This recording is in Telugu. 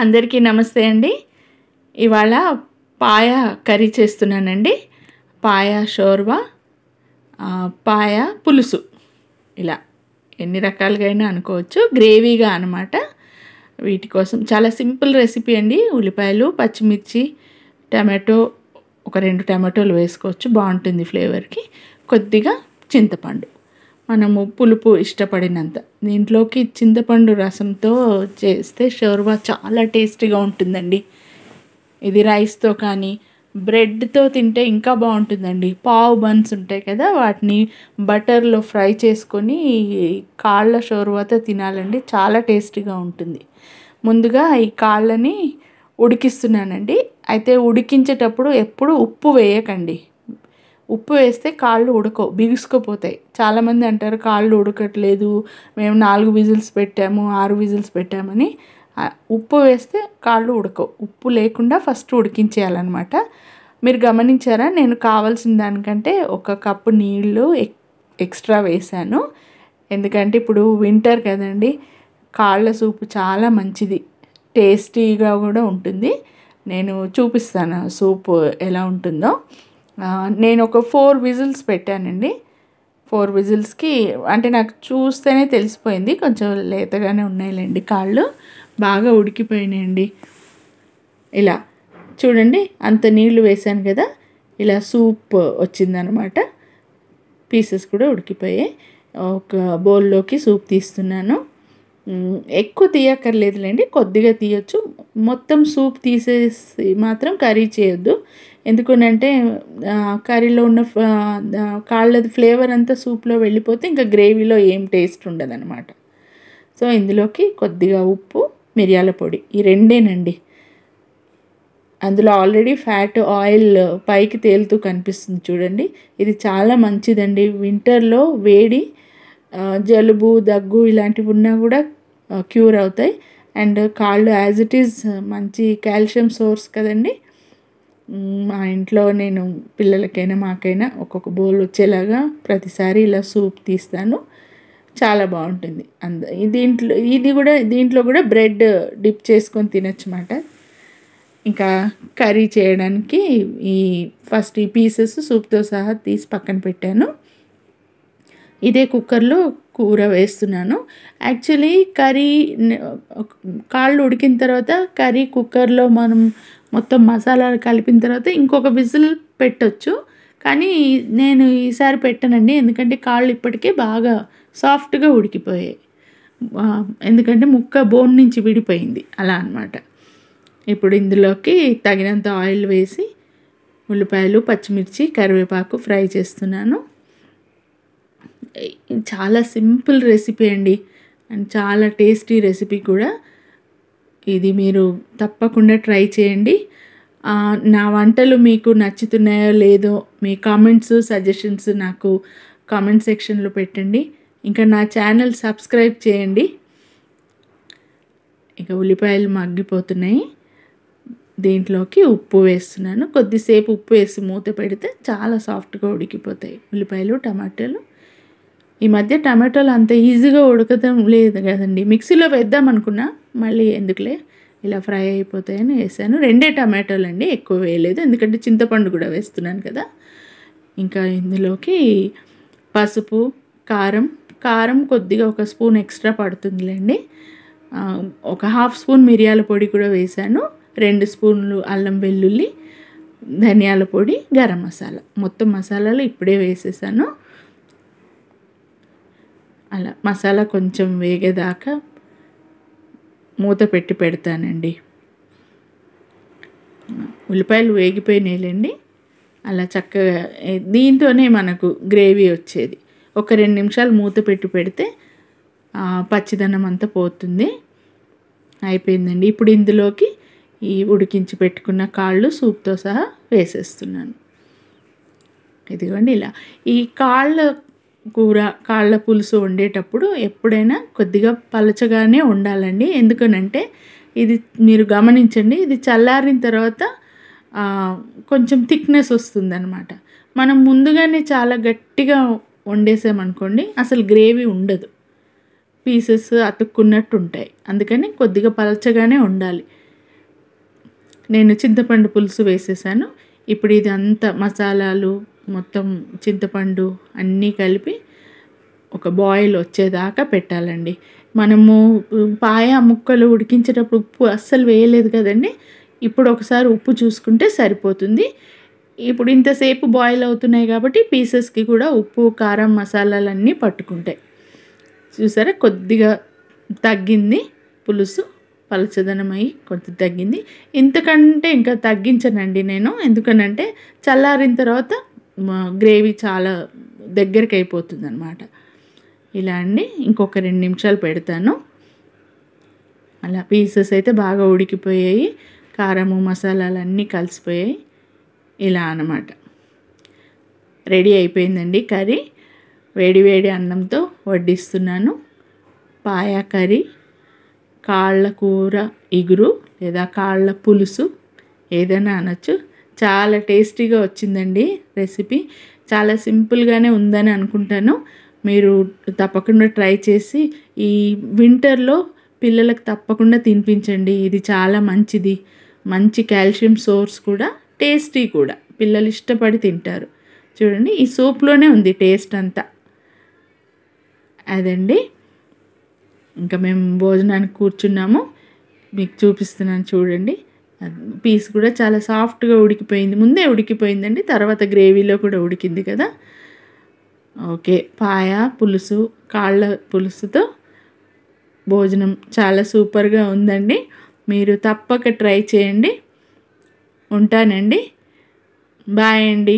అందరికీ నమస్తే అండి. ఇవాళ పాయ కర్రీ చేస్తున్నానండి. పాయ షోర్వా, పాయ పులుసు, ఇలా ఎన్ని రకాలుగా అయినా అనుకోవచ్చు. గ్రేవీగా అనమాట. వీటి కోసం చాలా సింపుల్ రెసిపీ అండి. ఉల్లిపాయలు, పచ్చిమిర్చి, టమాటో, ఒక 2 టమాటోలు వేసుకోవచ్చు, బాగుంటుంది ఫ్లేవర్కి. కొద్దిగా చింతపండు, మనము పులుపు ఇష్టపడినంత. దీంట్లోకి చింతపండు రసంతో చేస్తే షోర్వా చాలా టేస్టీగా ఉంటుందండి. ఇది రైస్తో కానీ బ్రెడ్తో తింటే ఇంకా బాగుంటుందండి. పావ్ బన్స్ ఉంటాయి కదా, వాటిని బటర్లో ఫ్రై చేసుకొని కాళ్ళ షోర్వాతో తినాలండి, చాలా టేస్టీగా ఉంటుంది. ముందుగా ఈ కాళ్ళని ఉడికిస్తున్నానండి. అయితే ఉడికించేటప్పుడు ఎప్పుడు ఉప్పు వేయకండి. ఉప్పు వేస్తే కాళ్ళు ఉడకవు, బిగుసుకుపోతాయి. చాలామంది అంటారు కాళ్ళు ఉడకట్లేదు, మేము 4 విజిల్స్ పెట్టాము, 6 విజిల్స్ పెట్టామని. ఉప్పు వేస్తే కాళ్ళు ఉడకవు. ఉప్పు లేకుండా ఫస్ట్ ఉడికించేయాలన్నమాట. మీరు గమనించారా, నేను కావాల్సిన దానికంటే 1 కప్పు నీళ్ళు ఎక్స్ట్రా వేసాను. ఎందుకంటే ఇప్పుడు వింటర్ కదండి, కాళ్ళ సూపు చాలా మంచిది, టేస్టీగా కూడా ఉంటుంది. నేను చూపిస్తాను సూపు ఎలా ఉంటుందో. నేను ఒక 4 విజిల్స్ పెట్టానండి. 4 విజిల్స్కి అంటే నాకు చూస్తేనే తెలిసిపోయింది, కొంచెం లేతగానే ఉన్నాయిలేండి కాళ్ళు. బాగా ఉడికిపోయినాయండి. ఇలా చూడండి, అంత నీళ్లు వేసాను కదా, ఇలా సూప్ వచ్చిందనమాట. పీసెస్ కూడా ఉడికిపోయాయి. ఒక బౌల్లోకి సూప్ తీస్తున్నాను. ఎక్కువ తీయక్కర్లేదులేండి, కొద్దిగా తీయచ్చు. మొత్తం సూప్ తీసేసి మాత్రం కర్రీ చేయొద్దు. ఎందుకనంటే కర్రీలో ఉన్న కాళ్ళది ఫ్లేవర్ అంతా సూప్లో వెళ్ళిపోతే ఇంకా గ్రేవీలో ఏం టేస్ట్ ఉండదన్నమాట. సో ఇందులోకి కొద్దిగా ఉప్పు, మిరియాల పొడి, ఈ రెండేనండి. అందులో ఆల్రెడీ ఫ్యాట్ ఆయిల్ పైకి తేలుతూ కనిపిస్తుంది చూడండి. ఇది చాలా మంచిదండి. వింటర్లో వేడి, జలుబు, దగ్గు ఇలాంటివి ఉన్నా కూడా క్యూర్ అవుతాయి. అండ్ కాళ్ళు యాజ్ ఇట్ ఈజ్ మంచి కాల్షియం సోర్స్ కదండి. మా ఇంట్లో నేను పిల్లలకైనా మాకైనా ఒక్కొక్క బౌల్ వచ్చేలాగా ప్రతిసారి ఇలా సూప్ తీస్తాను. చాలా బాగుంటుంది. దీంట్లో కూడా బ్రెడ్ డిప్ చేసుకొని తినచ్చు అన్నమాట. ఇంకా కర్రీ చేయడానికి ఫస్ట్ ఈ పీసెస్ సూప్తో సహా తీసి పక్కన పెట్టాను. ఇదే కుక్కర్లో కూర వేస్తున్నాను. యాక్చువల్లీ కర్రీ కాళ్ళు ఉడికిన తర్వాత కర్రీ కుక్కర్లో మనం మొత్తం మసాలాలు కలిపిన తర్వాత ఇంకొక విజిల్ పెట్టొచ్చు. కానీ నేను ఈసారి పెట్టానండి, ఎందుకంటే కాళ్ళు ఇప్పటికే బాగా సాఫ్ట్గా ఉడికిపోయాయి. ఎందుకంటే ముక్క బోన్ నుంచి విడిపోయింది అలా అన్నమాట. ఇప్పుడు ఇందులోకి తగినంత ఆయిల్ వేసి ఉల్లిపాయలు, పచ్చిమిర్చి, కరివేపాకు ఫ్రై చేస్తున్నాను. చాలా సింపుల్ రెసిపీ అండి, అండ్ చాలా టేస్టీ రెసిపీ కూడా. ఇది మీరు తప్పకుండా ట్రై చేయండి. నా వంటలు మీకు నచ్చుతున్నాయో లేదో మీ కామెంట్స్, సజెషన్స్ నాకు కామెంట్ సెక్షన్లో పెట్టండి. ఇంకా నా ఛానల్ సబ్స్క్రైబ్ చేయండి. ఇక ఉల్లిపాయలు మగ్గిపోతున్నాయి. దీంట్లోకి ఉప్పు వేస్తున్నాను. కొద్దిసేపు ఉప్పు వేసి మూత పెడితే చాలా సాఫ్ట్గా ఉడికిపోతాయి ఉల్లిపాయలు, టమాటాలు. ఈ మధ్య టమాటోలు అంత ఈజీగా ఉడకడం లేదు కదండి. మిక్సీలో వేద్దాం అనుకున్నా, మళ్ళీ ఎందుకులే ఇలా ఫ్రై అయిపోతాయని వేసాను. 2 టమాటోలు అండి, ఎక్కువ వేయలేదు, ఎందుకంటే చింతపండు కూడా వేస్తున్నాను కదా. ఇంకా ఇందులోకి పసుపు, కారం కొద్దిగా 1 స్పూన్ ఎక్స్ట్రా పడుతుందిలేండి. ఒక 1/2 స్పూన్ మిరియాల పొడి కూడా వేసాను. 2 స్పూన్లు అల్లం వెల్లుల్లి, ధనియాల పొడి, గరం మసాలా, మొత్తం మసాలాలు ఇప్పుడే వేసేసాను. అలా మసాలా కొంచెం వేగేదాకా మూత పెట్టి పెడతానండి. ఉల్లిపాయలు వేగిపోయినాయిలేండి. అలా చక్కగా దీంతోనే మనకు గ్రేవీ వచ్చేది. ఒక 2 నిమిషాలు మూత పెట్టి పెడితే పచ్చిదనం అంతా పోతుంది. అయిపోయిందండి. ఇప్పుడు ఇందులోకి ఈ ఉడికించి పెట్టుకున్న కాళ్ళు సూప్తో సహా వేసేస్తున్నాను. ఇదిగోండి ఇలా. ఈ కాళ్ళ పులుసు వండేటప్పుడు ఎప్పుడైనా కొద్దిగా పలచగానే ఉండాలండి. ఎందుకనంటే ఇది మీరు గమనించండి, ఇది చల్లారిన తర్వాత కొంచెం థిక్నెస్ వస్తుందన్నమాట. మనం ముందుగానే చాలా గట్టిగా వండేసామనుకోండి, అసలు గ్రేవీ ఉండదు, పీసెస్ అతుక్కున్నట్టు ఉంటాయి. అందుకని కొద్దిగా పలచగానే ఉండాలి. నేను చింతపండు పులుసు వేసేసాను. ఇప్పుడు ఇదంతా మసాలాలు మొత్తం చింతపండు అన్నీ కలిపి ఒక బాయిల్ వచ్చేదాకా పెట్టాలండి. మనము పాయ ముక్కలు ఉడికించేటప్పుడు ఉప్పు అస్సలు వేయలేదు కదండి. ఇప్పుడు ఒకసారి ఉప్పు చూసుకుంటే సరిపోతుంది. ఇప్పుడు ఇంతసేపు బాయిల్ అవుతున్నాయి కాబట్టి పీసెస్కి కూడా ఉప్పు, కారం, మసాలాలన్నీ పట్టుకుంటాయి. చూసారా, కొద్దిగా తగ్గింది పులుసు, పలచదనమై కొంచెం తగ్గింది. ఇంతకంటే ఇంకా తగ్గించనండి నేను, ఎందుకనంటే చల్లారిన తర్వాత గ్రేవీ చాలా దగ్గరికి అయిపోతుంది అన్నమాట. ఇలా అండి ఇంకొక 2 నిమిషాలు పెడతాను. అలా పీసెస్ అయితే బాగా ఉడికిపోయాయి, కారము మసాలాలన్నీ కలిసిపోయాయి. ఇలా అన్నమాట రెడీ అయిపోయిందండి కర్రీ. వేడి వేడి అన్నంతో వడ్డిస్తున్నాను. పాయ కర్రీ, కాళ్ళ కూర ఇగురు లేదా కాళ్ళ పులుసు ఏదైనా అనొచ్చు. చాలా టేస్టీగా వచ్చిందండి రెసిపీ. చాలా సింపుల్గానే ఉందని అనుకుంటాను. మీరు తప్పకుండా ట్రై చేసి ఈ వింటర్లో పిల్లలకు తప్పకుండా తినిపించండి. ఇది చాలా మంచిది, మంచి కాల్షియం సోర్స్ కూడా, టేస్టీ కూడా, పిల్లలు ఇష్టపడి తింటారు. చూడండి, ఈ సూప్లోనే ఉంది టేస్ట్ అంతా. అదండి, ఇంకా మేము భోజనానికి కూర్చున్నాము. మీకు చూపిస్తున్నాను చూడండి. పీస్ కూడా చాలా సాఫ్ట్గా ఉడికిపోయింది. ముందే ఉడికిపోయిందండి, తర్వాత గ్రేవీలో కూడా ఉడికింది కదా. ఓకే, పాయ పులుసు, కాళ్ళ పులుసుతో భోజనం చాలా సూపర్గా ఉందండి. మీరు తప్పక ట్రై చేయండి. ఉంటానండి. బాయ్ అండి.